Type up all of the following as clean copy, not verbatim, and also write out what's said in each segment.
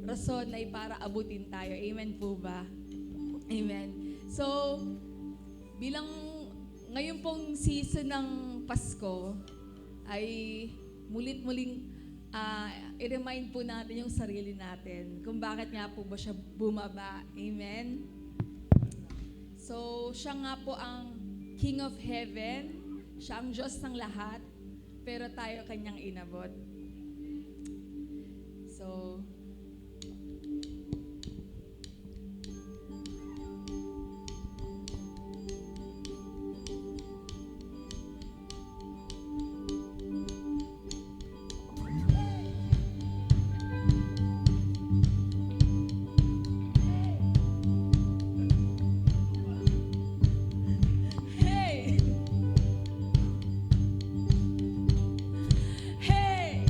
rason ay para abutin tayo. Amen po ba? Amen. So, bilang ngayon pong season ng Pasko, ay mulit-muling i-remind po natin yung sarili natin kung bakit nga po ba siya bumaba. Amen? So, siya nga po ang King of Heaven, siya ang Diyos ng lahat, pero tayo kanyang inabot. So, hey! Hey!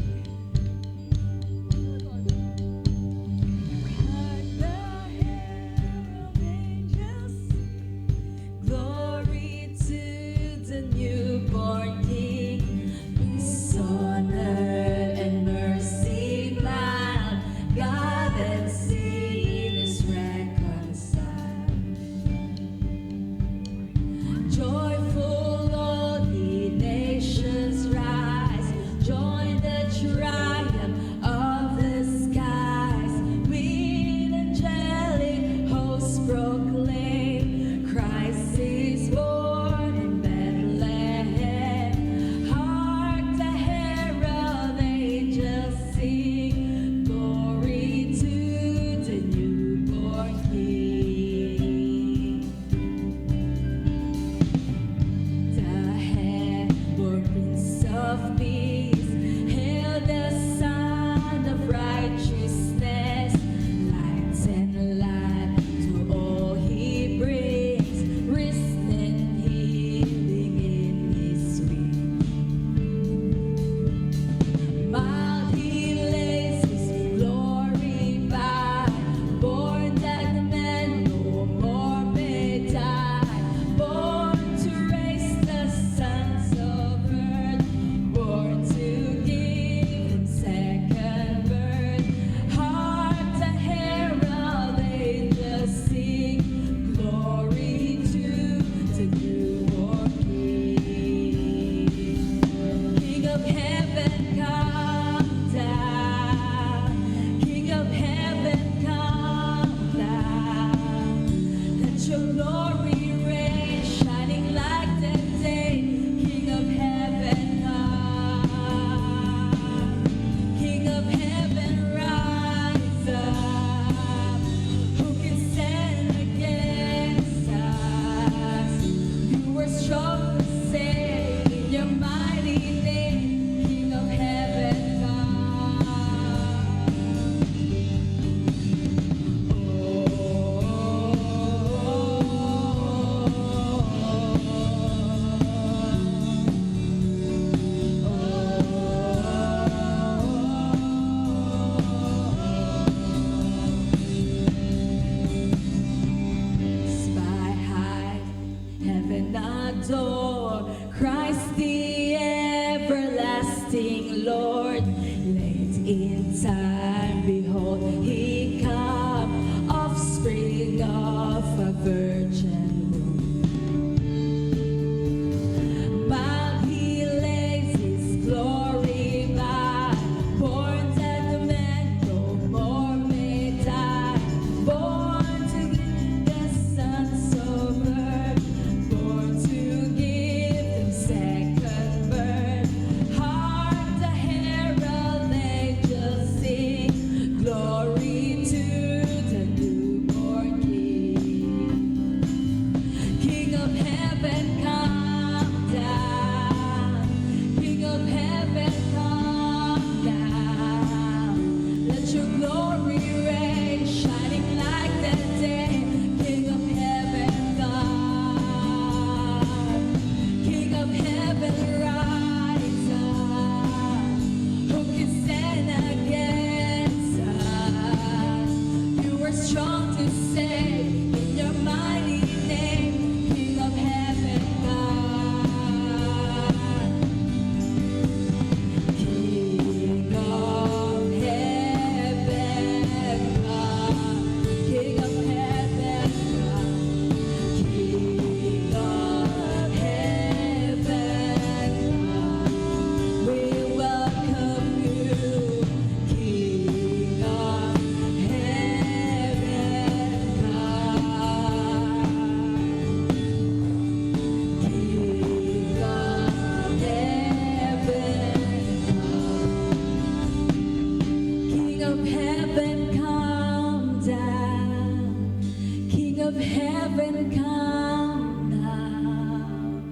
heaven come now.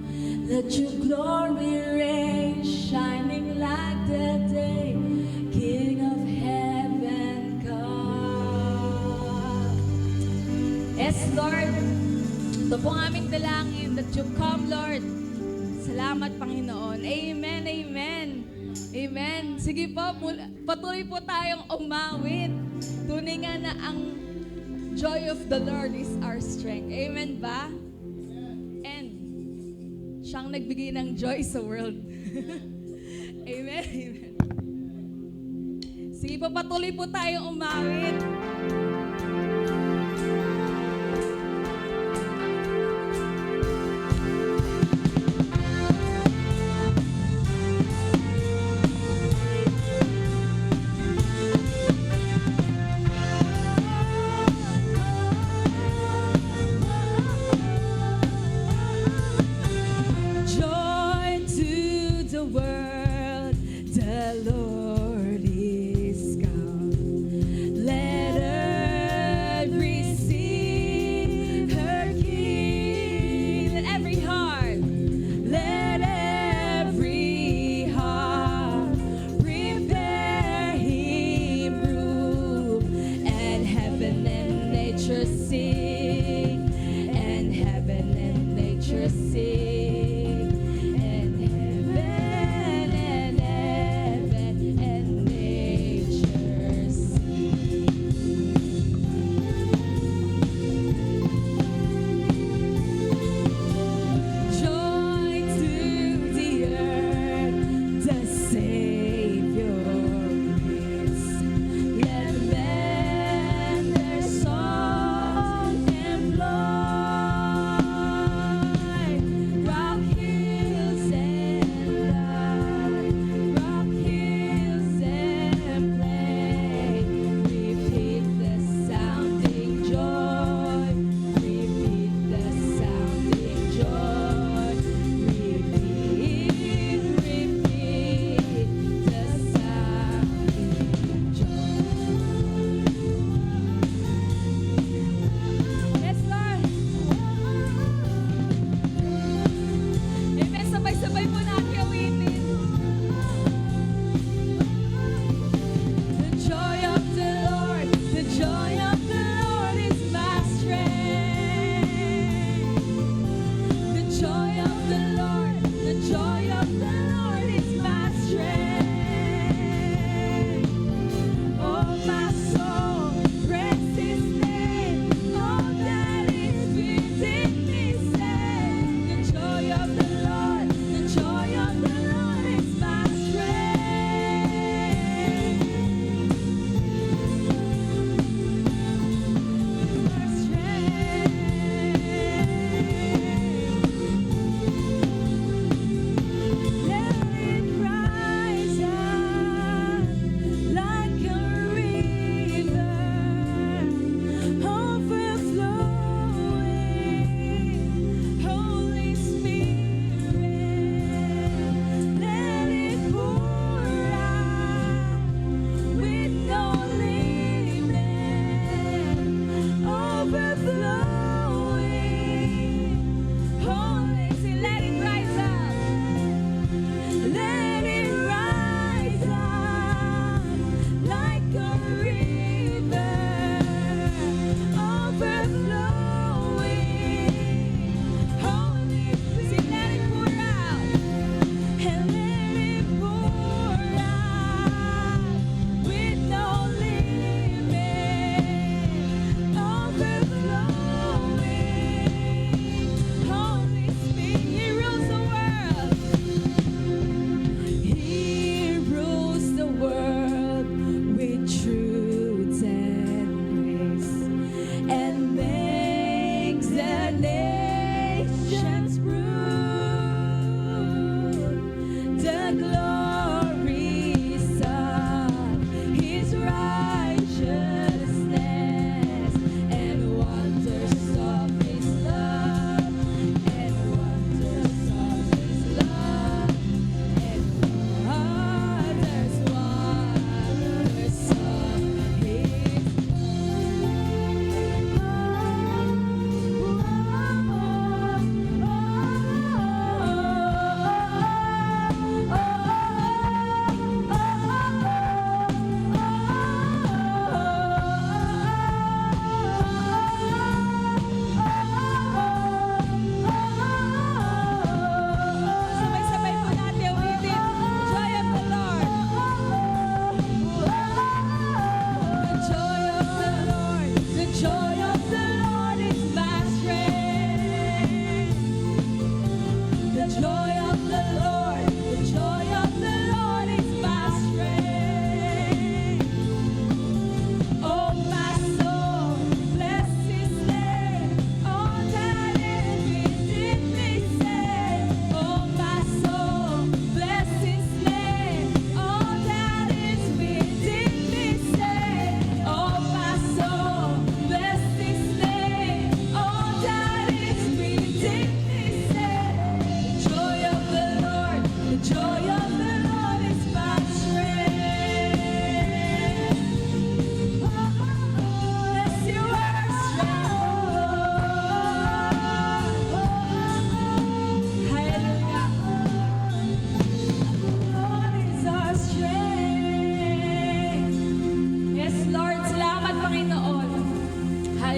Let your glory reign, shining like the day. King of heaven come. Yes, Lord. Ito po ang aming dalangin that you come, Lord. Salamat, Panginoon. Amen, amen. Amen. Sige po, patuloy po tayong umawit. Tunay nga na ang joy of the Lord is our strength. Amen ba? And siyang nagbigay ng joy sa world. Amen, amen. Sige po, patuloy po tayong umawit.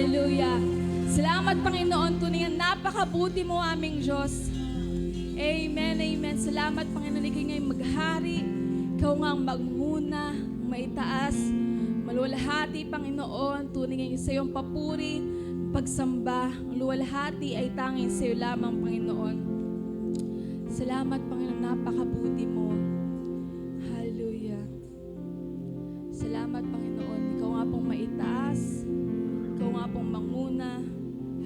Hallelujah. Salamat, Panginoon. Tunay na napakabuti mo aming Diyos. Amen, amen. Salamat, Panginoon. Ikaw ngayong maghari. Ikaw nga ang magmuna, maitaas, maluwalhati, Panginoon. Tunay ngayon sa iyong papuri, pagsamba. Ang luwalhati ay tanging sa iyo lamang, Panginoon. Salamat, Panginoon. Napakabuti mo. Hallelujah. Salamat, Panginoon. Ikaw nga pong maitaas. Ikaw nga pong manguna.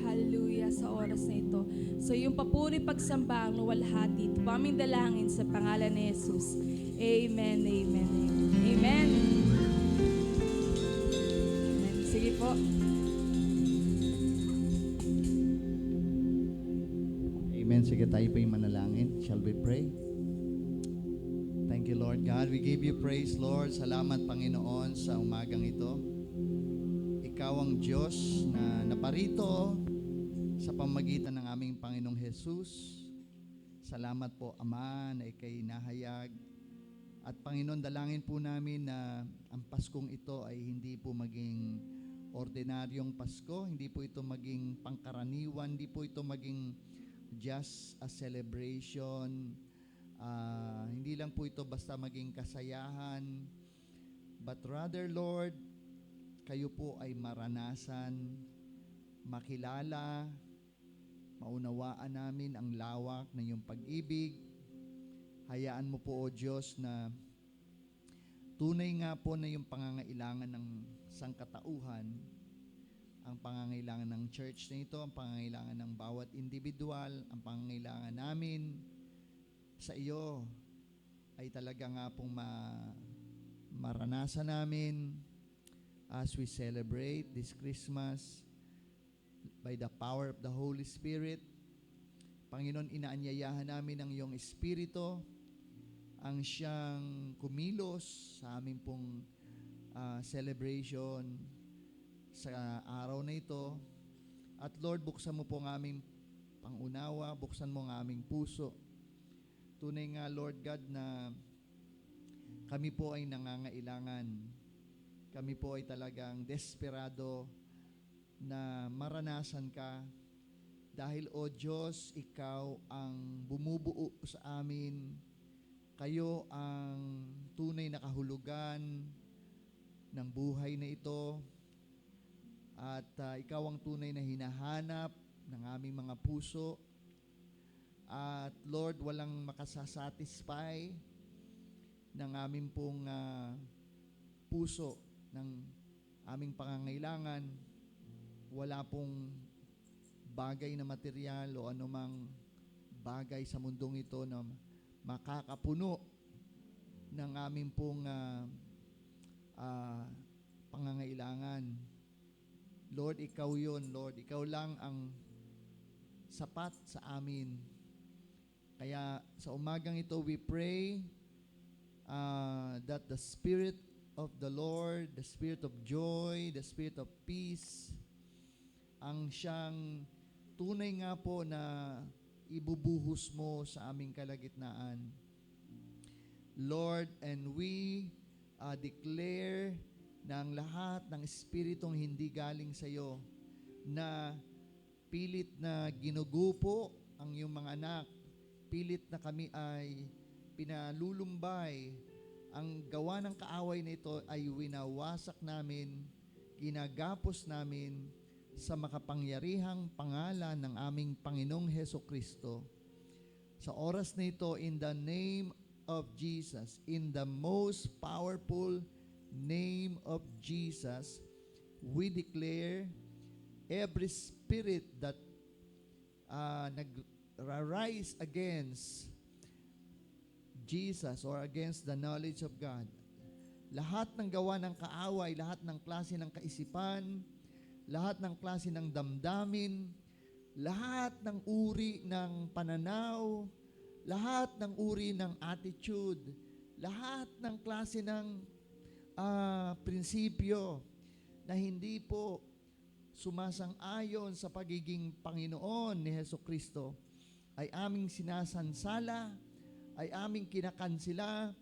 Hallelujah sa oras na ito. So yung papuri pagsamba ang luwalhati. Ito po aming dalangin sa pangalan ni Jesus. Amen, amen, amen. Amen. Amen. Sige po. Amen. Sige, tayo po yung manalangin. Shall we pray? Thank you, Lord God. We give you praise, Lord. Salamat, Panginoon, sa umagang ito. Ikaw ang Diyos na naparito sa pamagitan ng aming Panginoong Jesus. Salamat po, Ama, na ikay nahayag. At Panginoon, dalangin po namin na ang Paskong ito ay hindi po maging ordinaryong Pasko, hindi po ito maging pangkaraniwan, hindi po ito maging just a celebration. Hindi lang po ito basta maging kasayahan, but rather, Lord, kayo po ay maranasan, makilala, maunawaan namin ang lawak ng iyong pag-ibig. Hayaan mo po, O Diyos, na tunay nga po na yung pangangailangan ng sangkatauhan, ang pangangailangan ng church na ito, ang pangangailangan ng bawat individual, ang pangangailangan namin sa iyo ay talaga nga pong maranasan namin as we celebrate this Christmas by the power of the Holy Spirit. Panginoon, inaanyayahan namin ang iyong Espiritu, ang siyang kumilos sa aming pong celebration sa araw na ito. At Lord, buksan mo po ang aming pangunawa, buksan mo ang aming puso. Tunay nga, Lord God, na kami po ay nangangailangan. Kami po ay talagang desperado na maranasan ka. Dahil, O Diyos, ikaw ang bumubuo sa amin. Kayo ang tunay na kahulugan ng buhay na ito. At ikaw ang tunay na hinahanap ng aming mga puso. At Lord, walang makasasatisfy ng aming pong puso, ng aming pangangailangan. Wala pong bagay na material o anumang bagay sa mundong ito na makakapuno ng aming pong pangangailangan. Lord, ikaw yun, Lord. Ikaw lang ang sapat sa amin. Kaya sa umagang ito, we pray that the Spirit of the Lord, the Spirit of joy, the Spirit of peace, ang siyang tunay nga po na ibubuhos mo sa aming kalagitnaan. Lord, and we declare na ang lahat ng espiritong hindi galing sa iyo na pilit na ginugupo ang iyong mga anak, pilit na kami ay pinalulumbay, ang gawa ng kaaway na ito ay winawasak namin, ginagapos namin sa makapangyarihang pangalan ng aming Panginoong Hesukristo. Sa oras na ito, in the name of Jesus, in the most powerful name of Jesus, we declare every spirit that nag-rise against Jesus or against the knowledge of God, lahat ng gawa ng kaaway, lahat ng klase ng kaisipan, lahat ng klase ng damdamin, lahat ng uri ng pananaw, lahat ng uri ng attitude, lahat ng klase ng prinsipyo na hindi po sumasang-ayon sa pagiging Panginoon ni Hesukristo ay aming sinasansala, ay aming kinakansila,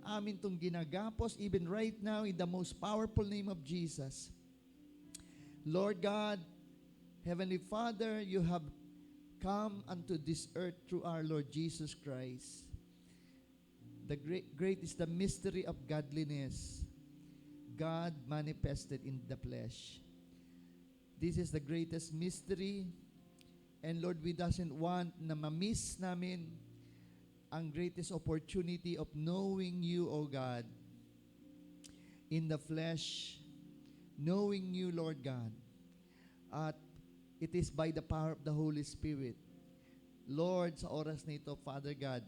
amin itong ginagapos even right now in the most powerful name of Jesus. Lord God, Heavenly Father, you have come unto this earth through our Lord Jesus Christ. The great is the mystery of godliness. God manifested in the flesh. This is the greatest mystery. And Lord, we doesn't want na ma-miss namin ang greatest opportunity of knowing you, O God, in the flesh, knowing you, Lord God. At it is by the power of the Holy Spirit. Lord, sa oras na ito, Father God,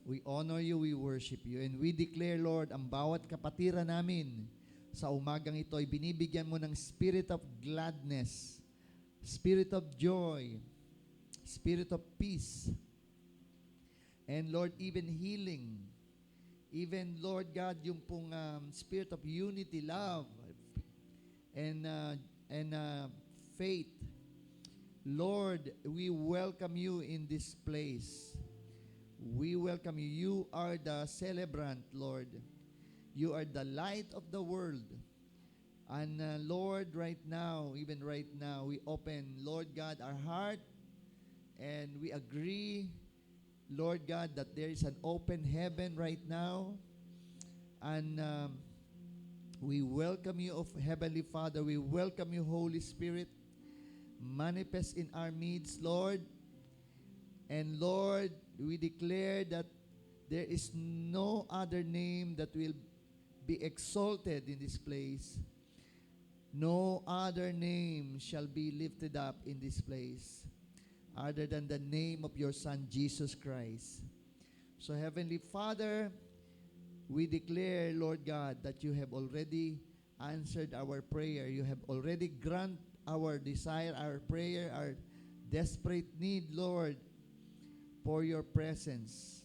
we honor you, we worship you, and we declare, Lord, ang bawat kapatiran namin sa umagang ito ay binibigyan mo ng spirit of gladness, spirit of joy, spirit of peace, and Lord, even healing, even, Lord God, yung pong spirit of unity, love, and faith. Lord, we welcome you in this place. We welcome you. You are the celebrant, Lord. You are the light of the world. And Lord, right now, even right now, we open, Lord God, our heart, and we agree, Lord God, that there is an open heaven right now. And we welcome you, of Heavenly Father. We welcome you, Holy Spirit. Manifest in our midst, Lord. And Lord, we declare that there is no other name that will be exalted in this place. No other name shall be lifted up in this place other than the name of your Son, Jesus Christ. So, Heavenly Father, we declare, Lord God, that you have already answered our prayer. You have already granted our desire, our prayer, our desperate need, Lord, for your presence.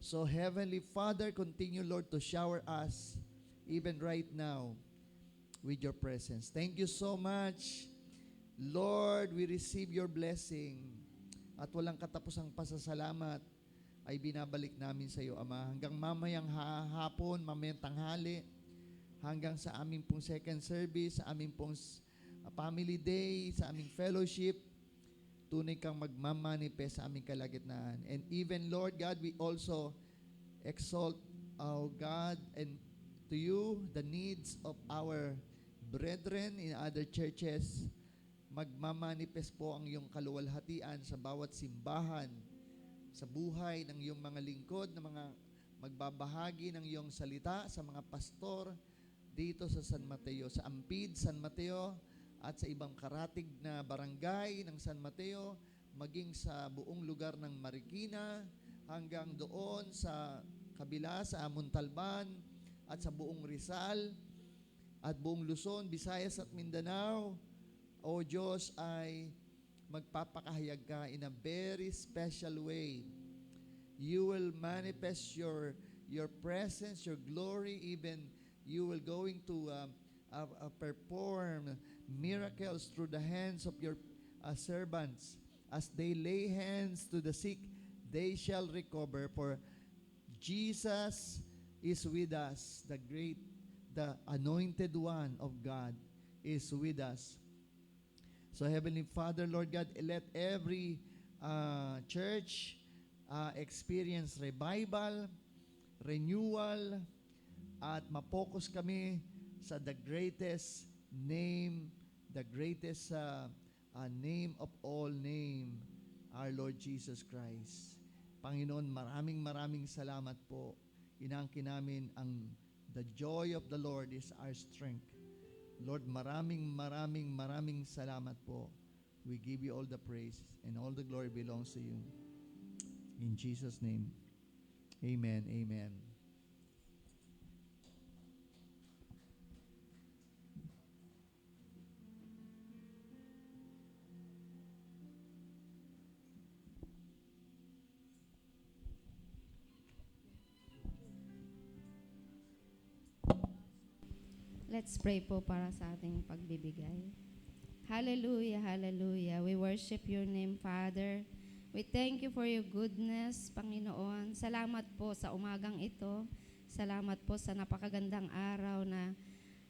So, Heavenly Father, continue, Lord, to shower us even right now with your presence. Thank you so much. Lord, we receive your blessing. At walang katapusang pasasalamat ay binabalik namin sa iyo, Ama. Hanggang mamayang hapon, mamayang tanghali, hanggang sa aming pong second service, sa aming pong family day, sa aming fellowship, tunay kang magmamanifest sa aming kalagitnaan. And even, Lord God, we also exalt, oh God, and to you, the needs of our brethren in other churches. Magmamanifest po ang iyong kaluwalhatian sa bawat simbahan, sa buhay ng iyong mga lingkod, na mga magbabahagi ng iyong salita, sa mga pastor dito sa San Mateo, sa Ampid, San Mateo, at sa ibang karatig na barangay ng San Mateo, maging sa buong lugar ng Marikina, hanggang doon sa kabila, sa Montalban, at sa buong Rizal, at buong Luzon, Visayas at Mindanao. O Diyos, ay magpapakahayag ka in a very special way. You will manifest your presence, your glory, even you will going to perform miracles through the hands of your servants. As they lay hands to the sick, they shall recover. For Jesus is with us. The anointed one of God is with us. So, Heavenly Father, Lord God, let every church experience revival, renewal, at mapokus kami sa the greatest name of all name, our Lord Jesus Christ. Panginoon, maraming salamat po. Inangkin namin ang the joy of the Lord is our strength. Lord, maraming salamat po. We give you all the praise and all the glory belongs to you. In Jesus' name, amen, amen. Let's pray po para sa ating pagbibigay. Hallelujah, hallelujah. We worship your name, Father. We thank you for your goodness, Panginoon. Salamat po sa umagang ito. Salamat po sa napakagandang araw na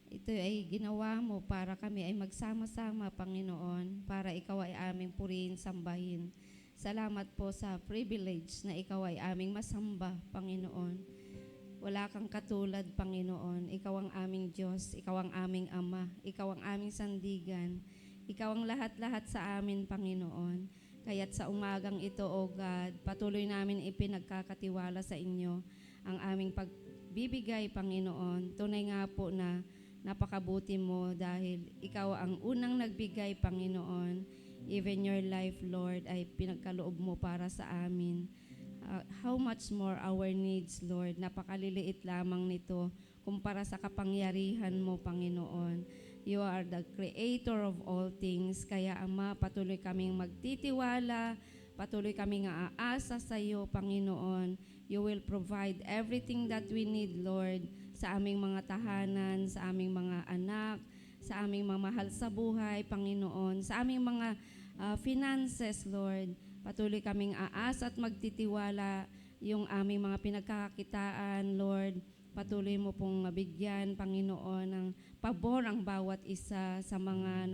ito ay ginawa mo para kami ay magsama-sama, Panginoon, para ikaw ay aming purihin, sambahin. Salamat po sa privilege na ikaw ay aming masamba, Panginoon. Wala kang katulad, Panginoon. Ikaw ang aming Diyos, ikaw ang aming Ama, ikaw ang aming sandigan, ikaw ang lahat-lahat sa amin, Panginoon. Kaya't sa umagang ito, O God, patuloy namin ipinagkakatiwala sa inyo ang aming pagbibigay, Panginoon. Tunay nga po na napakabuti mo dahil ikaw ang unang nagbigay, Panginoon. Even your life, Lord, ay pinagkaloob mo para sa amin. How much more our needs, Lord? Napakaliliit lamang nito kumpara sa kapangyarihan mo, Panginoon. You are the creator of all things. Kaya, Ama, patuloy kaming magtitiwala, patuloy kaming aasa sa iyo, Panginoon. You will provide everything that we need, Lord, sa aming mga tahanan, sa aming mga anak, sa aming mga mahal sa buhay, Panginoon, sa aming mga finances, Lord. Patuloy kaming aasa at magtitiwala yung aming mga pinagkakakitaan, Lord. Patuloy mo pong mabigyan, Panginoon, ng pabor ang bawat isa sa mga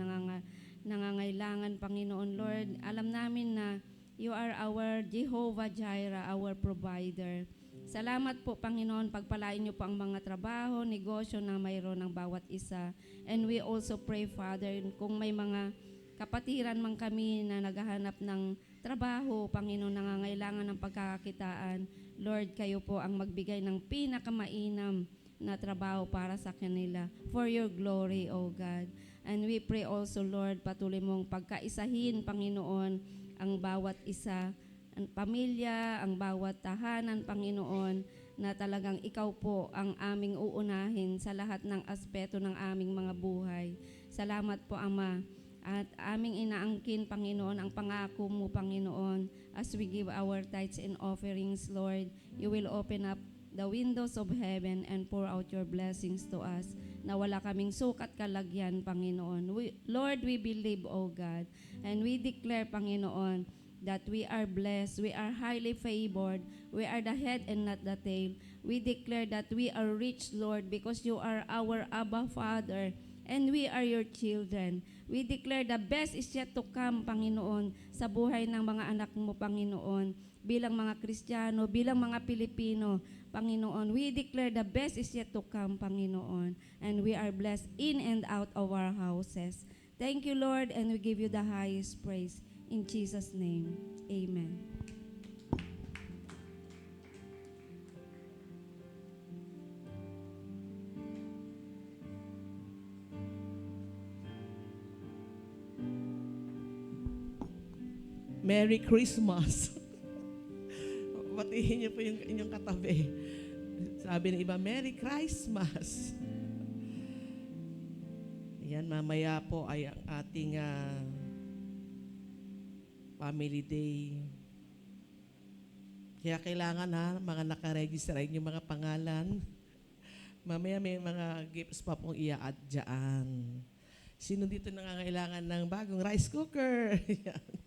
nangangailangan, Panginoon, Lord. Alam namin na you are our Jehovah Jireh, our provider. Salamat po, Panginoon, pagpalain niyo po ang mga trabaho, negosyo na mayroon ng bawat isa. And we also pray, Father, kung may mga kapatiran man kami na naghahanap ng trabaho, Panginoon, nangangailangan ng pagkakakitaan, Lord, kayo po ang magbigay ng pinakamainam na trabaho para sa kanila. For your glory, O God. And we pray also, Lord, patuloy mong pagkaisahin, Panginoon, ang bawat isa, ang pamilya, ang bawat tahanan, Panginoon, na talagang ikaw po ang aming uunahin sa lahat ng aspeto ng aming mga buhay. Salamat po, Ama. At aming inaangkin, Panginoon, ang pangako mo, Panginoon, as we give our tithes and offerings, Lord, you will open up the windows of heaven and pour out your blessings to us, na wala kaming sukat kalagyan, Panginoon. Lord, we believe, O God, and we declare, Panginoon, that we are blessed, we are highly favored, we are the head and not the tail. We declare that we are rich, Lord, because you are our Abba Father, and we are your children. We declare the best is yet to come, Panginoon, sa buhay ng mga anak mo, Panginoon, bilang mga Kristiyano, bilang mga Pilipino, Panginoon. We declare the best is yet to come, Panginoon, and we are blessed in and out of our houses. Thank you, Lord, and we give you the highest praise. In Jesus' name, amen. Merry Christmas. Batiin niyo po yung inyong katabi. Sabi ng iba, Merry Christmas. Yan, mamaya po ay ang ating family day. Kaya kailangan mga nakaregister ay yung mga pangalan. Mamaya may mga gifts pa pong i-add dyan. Sino dito nangangailangan ng bagong rice cooker? Yan.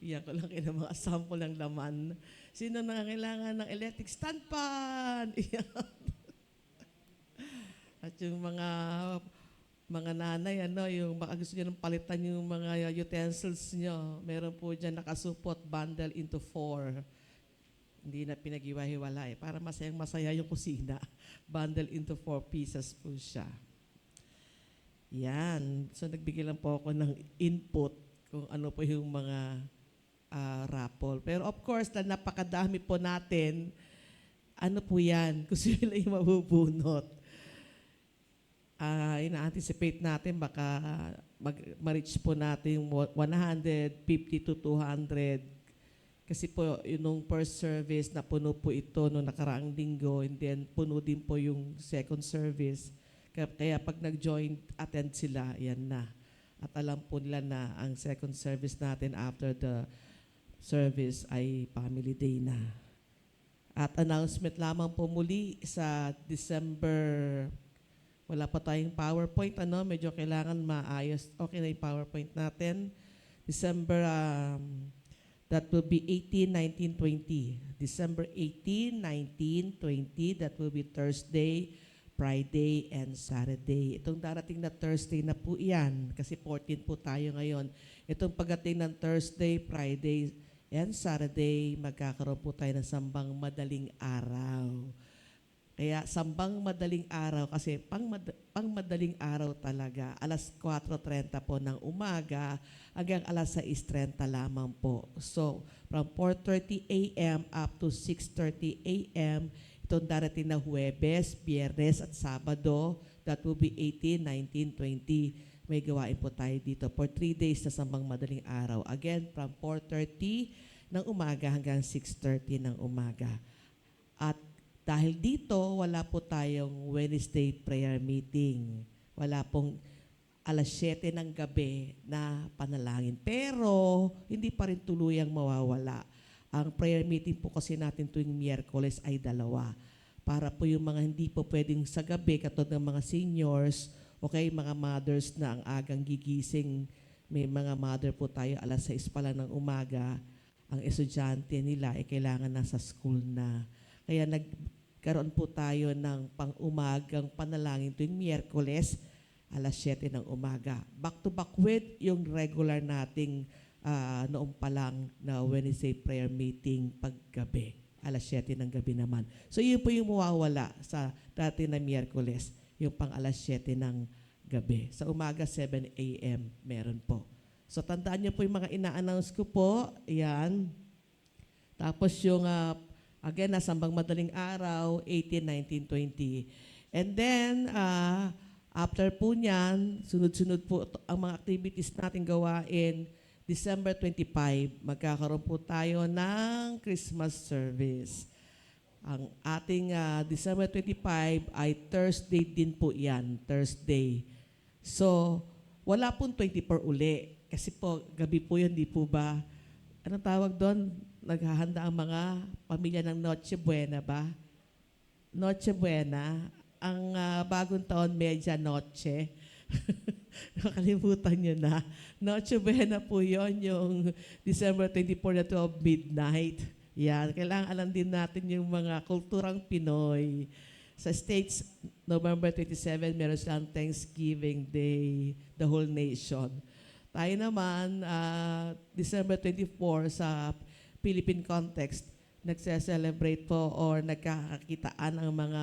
Iyan ko lang kayo ng mga sample ng laman. Sino nangangailangan ng electric stand pan? Iyan. At yung mga nanay, yung baka gusto nyo nang palitan yung mga utensils nyo, meron po dyan nakasupot, bundle into 4. Hindi na pinag-iwa-hiwala para masayang-masaya yung kusina. Bundle into 4 pieces po siya. Yan. So nagbigay lang po ako ng input kung ano po yung mga raffle. Pero of course, dahil napakadami po natin, ano po yan, kung sila yung mabubunot. Ina-anticipate natin, baka ma-reach po natin 150 to 200. Kasi po, yung first service, napuno po ito noong nakaraang linggo, and then puno din po yung second service. Kaya pag nag-join, attend sila, yan na. At alam po nila na ang second service natin after the service ay family day na. At announcement lamang po muli sa December, wala pa tayong PowerPoint, medyo kailangan maayos. Okay na yung PowerPoint natin. December, that will be 18, 19, 20. December 18, 19, 20, that will be Thursday, Friday and Saturday. Itong darating na Thursday na po yan, kasi 14 po tayo ngayon. Itong pagdating ng Thursday, Friday, and Saturday, magkakaroon po tayo ng sambang madaling araw. Kaya sambang madaling araw, kasi pang madaling araw talaga, alas 4:30 po ng umaga hanggang alas 6:30 lamang po. So, from 4:30 a.m. up to 6:30 a.m., itong darating na Huwebes, Biyernes at Sabado, that will be 18, 19, 20. May gawain po tayo dito for 3 days na sambang madaling araw. Again, from 4:30 ng umaga hanggang 6:30 ng umaga. At dahil dito, wala po tayong Wednesday prayer meeting. Wala pong alas 7 ng gabi na panalangin. Pero, hindi pa rin tuluyang mawawala. Ang prayer meeting po kasi natin tuwing Miyerkules ay 2. Para po yung mga hindi po pwedeng sa gabi, katulad ng mga seniors, okay, mga mothers na ang agang gigising, may mga mother po tayo, alas 6 pa lang ng umaga, ang estudyante nila ay kailangan nasa school na. Kaya nagkaroon po tayo ng pang-umagang panalangin tuwing Miyerkules, alas 7 ng umaga. Back to back with yung regular nating noong pa lang na Wednesday prayer meeting paggabi. Alas 7 ng gabi naman. So yun po yung mawawala sa dati na Miyerkules, yung pang alas 7 ng gabi. Sa umaga, 7 a.m. meron po. So tandaan niyo po yung mga ina-announce ko po. Yan. Tapos yung again, nasambang madaling araw, 18, 19, 20. And then, after po niyan, sunod-sunod po ang mga activities natin gawain. December 25, magkakaroon po tayo ng Christmas service. Ang ating December 25 ay Thursday din po yan, Thursday. So, wala pong 24 uli. Kasi po, gabi po yun, di po ba? Anong tawag doon? Naghahanda ang mga pamilya ng Noche Buena ba? Noche Buena. Ang bagong taon, Media Noche. Nakalimutan nyo na. Noche Buena po yun, yung December 24 na 12 midnight. Yan. Kailangan alam din natin yung mga kulturang Pinoy. Sa States, November 27, meron silang Thanksgiving Day, the whole nation. Tayo naman, December 24 sa Philippine context, nagse-celebrate po or nagkakakitaan ang mga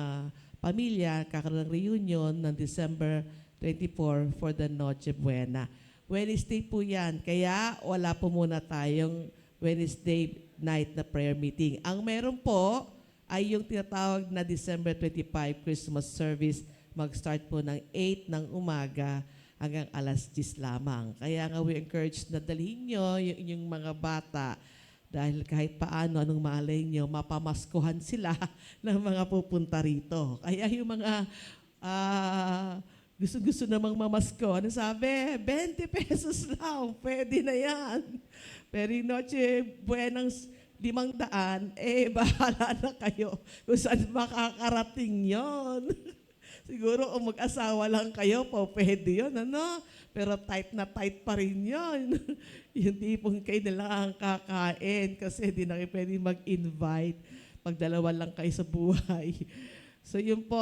pamilya, kakaroon ng reunion ng December 24 for the Noche Buena. Wednesday po yan, kaya wala po muna tayong Wednesday night na prayer meeting. Ang meron po ay yung tinatawag na December 25 Christmas service, mag-start po ng 8 ng umaga hanggang alas 10 lamang. Kaya nga we encourage na dalhin nyo yung inyong mga bata dahil kahit paano, anong malay nyo, mapamaskuhan sila ng mga pupunta rito. Kaya yung mga gusto-gusto namang mamasko, ano sabi? 20 pesos lang, pwede na yan. Pero yung Noche Buenang 500, bahala na kayo kung saan makakarating yon. Siguro kung mag-asawa lang kayo po, pwede yun, ano? Pero tight na tight pa rin yun. Yung tipong kayo na lang ang kakain kasi di na kayo pwede mag-invite pag dalawa lang kayo sa buhay. So yun po,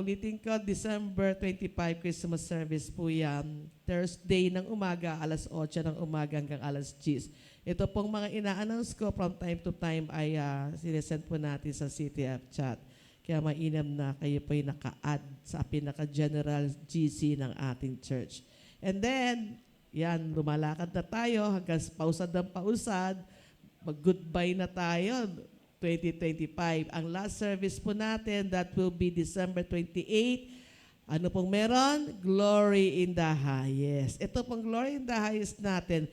ulitin ko, December 25 Christmas service po yan. Thursday ng umaga, alas 8 ng umaga hanggang alas 10. Ito pong mga ina-announce ko from time to time ay sinesend po natin sa CTF chat. Kaya mainam na kayo po yung naka-add sa pinaka-general GC ng ating church. And then, yan, lumalakad na tayo hanggang pausad ng pausad. Mag-goodbye na tayo, 2025. Ang last service po natin, that will be December 28. Ano pong meron? Glory in the highest. Ito pong Glory in the highest natin,